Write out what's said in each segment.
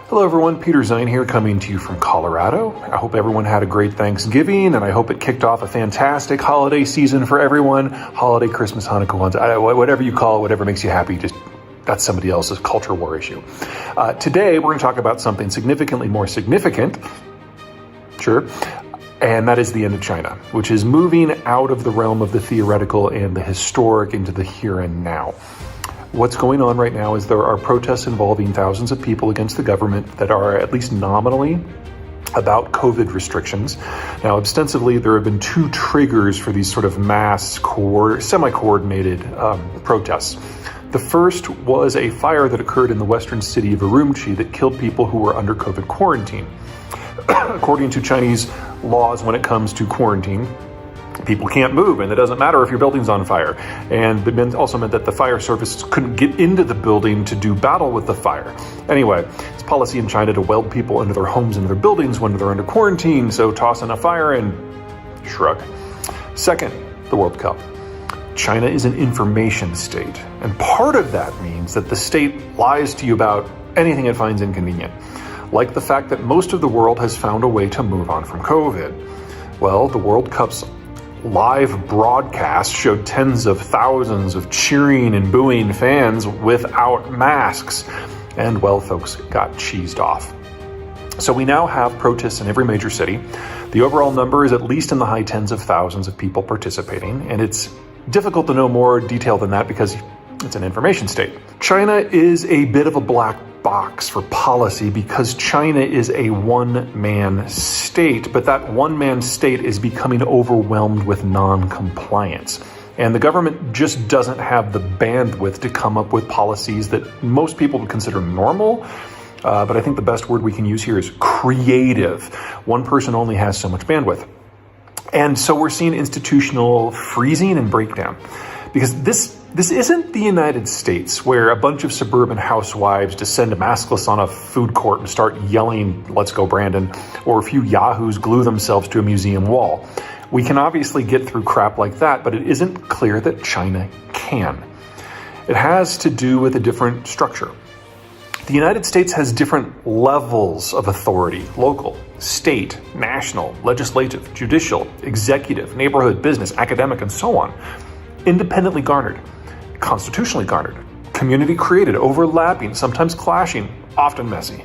Hello everyone, Peter Zeihan here coming to you from Colorado. I hope everyone had a great Thanksgiving and I hope it kicked off a fantastic holiday season for everyone. Holiday, Christmas, Hanukkah, Kwanzaa, whatever you call it, whatever makes you happy, just that's somebody else's culture war issue. Today we're going to talk about something significantly more significant, sure, and that is the end of China, which is moving out of the realm of the theoretical and the historic into the here and now. What's going on right now is there are protests involving thousands of people against the government that are at least nominally about COVID restrictions. Now, ostensibly, there have been two triggers for these sort of mass, semi-coordinated protests. The first was a fire that occurred in the western city of Urumqi that killed people who were under COVID quarantine. According to Chinese laws, when it comes to quarantine, people can't move, and it doesn't matter if your building's on fire. And it also meant that the fire service couldn't get into the building to do battle with the fire. Anyway, it's policy in China to weld people into their homes and their buildings when they're under quarantine, so toss in a fire and shrug. Second, the World Cup. China is an information state, and part of that means that the state lies to you about anything it finds inconvenient, like the fact that most of the world has found a way to move on from COVID. Well, the World Cup's live broadcast showed tens of thousands of cheering and booing fans without masks. And, well, folks got cheesed off. So we now have protests in every major city. The overall number is at least in the high tens of thousands of people participating. And it's difficult to know more detail than that because it's an information state. China is a bit of a black box for policy because China is a one-man state, but that one-man state is becoming overwhelmed with non-compliance. And the government just doesn't have the bandwidth to come up with policies that most people would consider normal. But I think the best word we can use here is creative. One person only has so much bandwidth. And so we're seeing institutional freezing and breakdown. Because this isn't the United States where a bunch of suburban housewives descend maskless on a food court and start yelling, "Let's go, Brandon," or a few yahoos glue themselves to a museum wall. We can obviously get through crap like that, but it isn't clear that China can. It has to do with a different structure. The United States has different levels of authority: local, state, national, legislative, judicial, executive, neighborhood, business, academic, and so on. Independently garnered, constitutionally garnered, community created, overlapping, sometimes clashing, often messy.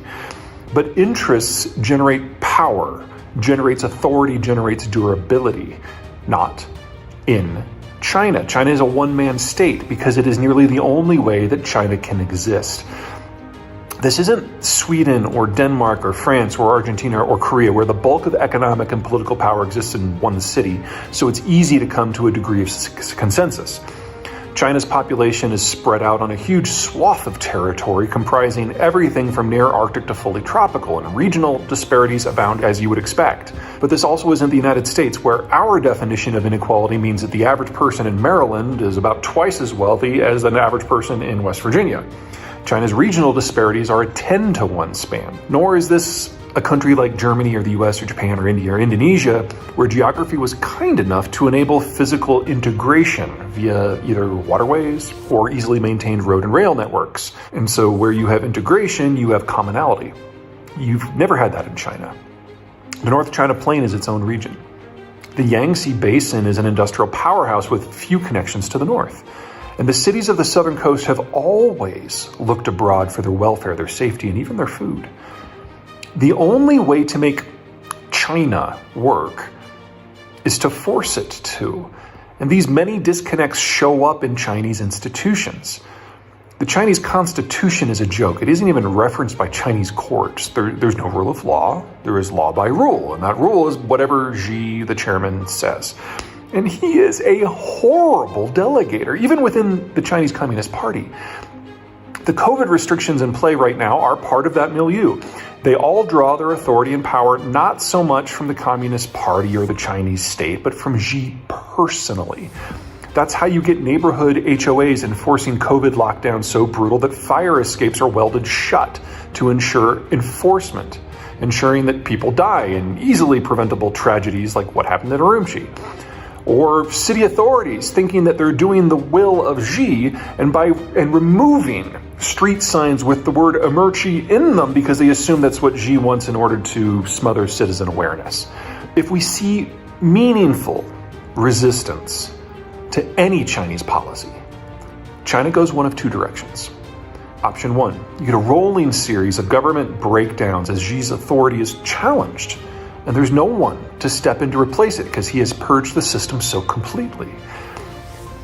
But interests generate power, generates authority, generates durability, not in China. China is a one-man state because it is nearly the only way that China can exist. This isn't Sweden or Denmark or France or Argentina or Korea, where the bulk of economic and political power exists in one city, so it's easy to come to a degree of consensus. China's population is spread out on a huge swath of territory comprising everything from near Arctic to fully tropical, and regional disparities abound as you would expect. But this also isn't the United States, where our definition of inequality means that the average person in Maryland is about twice as wealthy as an average person in West Virginia. China's regional disparities are a 10-to-1 span. Nor is this a country like Germany or the US or Japan or India or Indonesia, where geography was kind enough to enable physical integration via either waterways or easily maintained road and rail networks. And so where you have integration, you have commonality. You've never had that in China. The North China Plain is its own region. The Yangtze Basin is an industrial powerhouse with few connections to the north. And the cities of the southern coast have always looked abroad for their welfare, their safety, and even their food. The only way to make China work is to force it to. And these many disconnects show up in Chinese institutions. The Chinese constitution is a joke. It isn't even referenced by Chinese courts. There's no rule of law. There is law by rule. And that rule is whatever Xi, the chairman, says. And he is a horrible delegator, even within the Chinese Communist Party. The COVID restrictions in play right now are part of that milieu. They all draw their authority and power not so much from the Communist Party or the Chinese state, but from Xi personally. That's how you get neighborhood HOAs enforcing COVID lockdowns so brutal that fire escapes are welded shut to ensure enforcement, ensuring that people die in easily preventable tragedies like what happened at Urumqi. Or city authorities thinking that they're doing the will of Xi and removing street signs with the word emergency in them because they assume that's what Xi wants in order to smother citizen awareness. If we see meaningful resistance to any Chinese policy, China goes one of two directions. Option one, you get a rolling series of government breakdowns as Xi's authority is challenged, and there's no one to step in to replace it because he has purged the system so completely.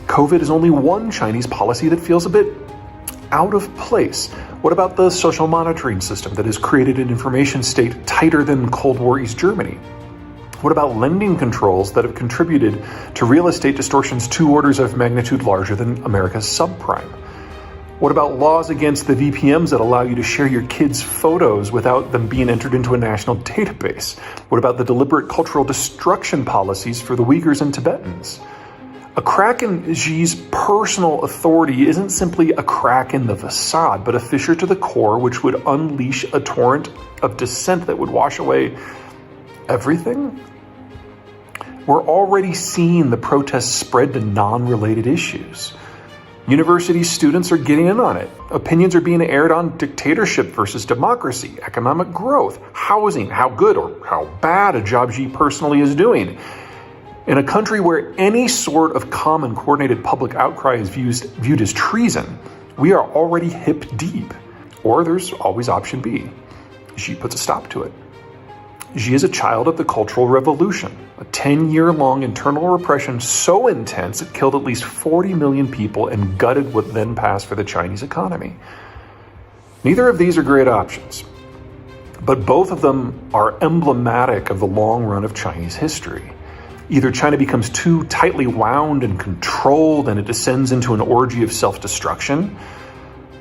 COVID is only one Chinese policy that feels a bit out of place. What about the social monitoring system that has created an information state tighter than Cold War East Germany? What about lending controls that have contributed to real estate distortions 2 orders of magnitude larger than America's subprime? What about laws against the VPNs that allow you to share your kids' photos without them being entered into a national database? What about the deliberate cultural destruction policies for the Uyghurs and Tibetans? A crack in Xi's personal authority isn't simply a crack in the facade, but a fissure to the core which would unleash a torrent of dissent that would wash away everything. We're already seeing the protests spread to non-related issues. University students are getting in on it. Opinions are being aired on dictatorship versus democracy, economic growth, housing, how good or how bad a job Xi personally is doing. In a country where any sort of common coordinated public outcry is viewed as treason, we are already hip deep. Or there's always option B. Xi puts a stop to it. Xi is a child of the Cultural Revolution, a 10-year-long internal repression so intense it killed at least 40 million people and gutted what then passed for the Chinese economy. Neither of these are great options, but both of them are emblematic of the long run of Chinese history. Either China becomes too tightly wound and controlled and it descends into an orgy of self-destruction,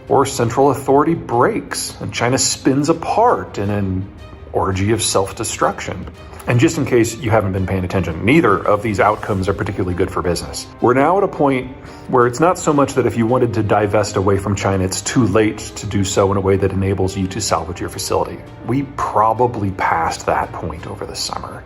or central authority breaks and China spins apart in an orgy of self-destruction. And just in case you haven't been paying attention, neither of these outcomes are particularly good for business. We're now at a point where it's not so much that if you wanted to divest away from China, it's too late to do so in a way that enables you to salvage your facility. We probably passed that point over the summer.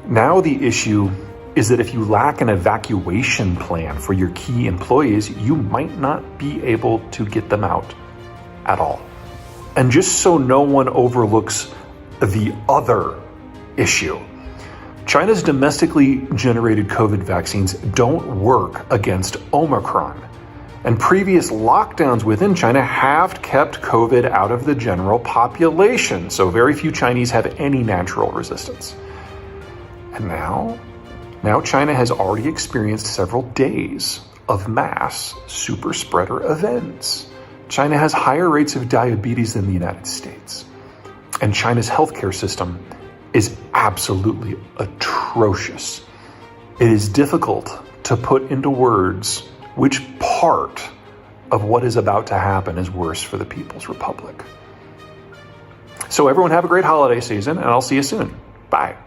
Now the issue is that if you lack an evacuation plan for your key employees, you might not be able to get them out at all. And just so no one overlooks the other issue, China's domestically generated COVID vaccines don't work against Omicron. And previous lockdowns within China have kept COVID out of the general population, so very few Chinese have any natural resistance. And now China has already experienced several days of mass super spreader events. China has higher rates of diabetes than the United States. And China's healthcare system is absolutely atrocious. It is difficult to put into words which part of what is about to happen is worse for the People's Republic. So everyone have a great holiday season, and I'll see you soon. Bye.